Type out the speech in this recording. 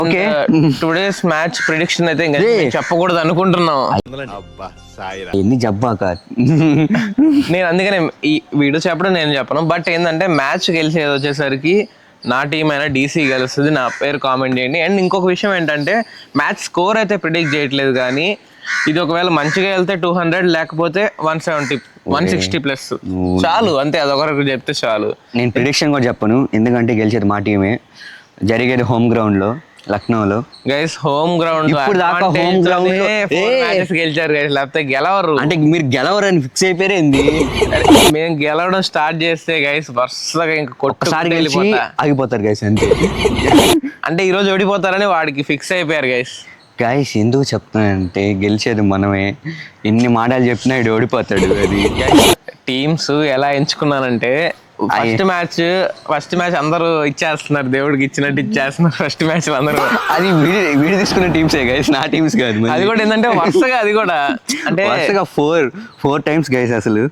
Okay today's match prediction అయితే ఇంకా చెప్పకూడదు అనుకుంటున్నాం. ఎన్ని జబ్బాక నేను అందుకనే ఈ వీడియో చెప్పడం నేను చెప్పను. బట్ ఏంటంటే మ్యాచ్ గెలిచేది వచ్చేసరికి నా టీం అయినా డీసీ గెలుస్తుంది. నా పేరు కామెంట్ చేయండి. అండ్ ఇంకొక విషయం ఏంటంటే మ్యాచ్ స్కోర్ అయితే ప్రిడిక్ట్ చేయట్లేదు, కానీ ఇది ఒకవేళ మంచిగా వెళ్తే 200 లేకపోతే 170 160 ప్లస్ చాలు అంతే. అదొకరికి చెప్తే చాలు. నేను ప్రిడిక్షన్ కూడా చెప్పను, ఎందుకంటే గెలిచేది మా టీమే. జరిగేది హోమ్ గ్రౌండ్ లో, లక్నోలో. గైస్ హోమ్ గ్రౌండ్ ఇప్పుడు దాకా home ground లో గెలిచారు గైస్, లేకపోతే గెలవరు. అంటే మీరు గెలవరని ఫిక్స్ అయిపోయింది. మేము గెలవడం స్టార్ట్ చేస్తే గైస్ వరుసగా ఇంకా ఒకసారి కొట్టుకుంటూ గెలిచి వెళ్ళిపోతా. ఆగిపోతారు గైస్ అంతే. అంటే ఈ రోజు ఓడిపోతారని వాడికి ఫిక్స్ అయిపోయారు గైస్. గైస్ ఎందుకు చెప్తానంటే గెలిచేది మనమే. ఎన్ని మాటలు చెప్పినా ఇడు ఓడిపోతాడు. అది టీమ్స్ ఎలా ఎంచుకున్నానంటే ఫస్ట్ మ్యాచ్ అందరూ ఇచ్చేస్తున్నారు, దేవుడికి ఇచ్చినట్టు ఇచ్చేస్తున్నారు ఫస్ట్ మ్యాచ్ అందరూ. అది వీడు తీసుకున్న టీమ్సే గైస్, నా టీమ్స్ కాదు. అది కూడా ఏంటంటే వరుసగా అది కూడా అంటే వరుసగా ఫోర్ టైమ్స్ గైస్. అసలు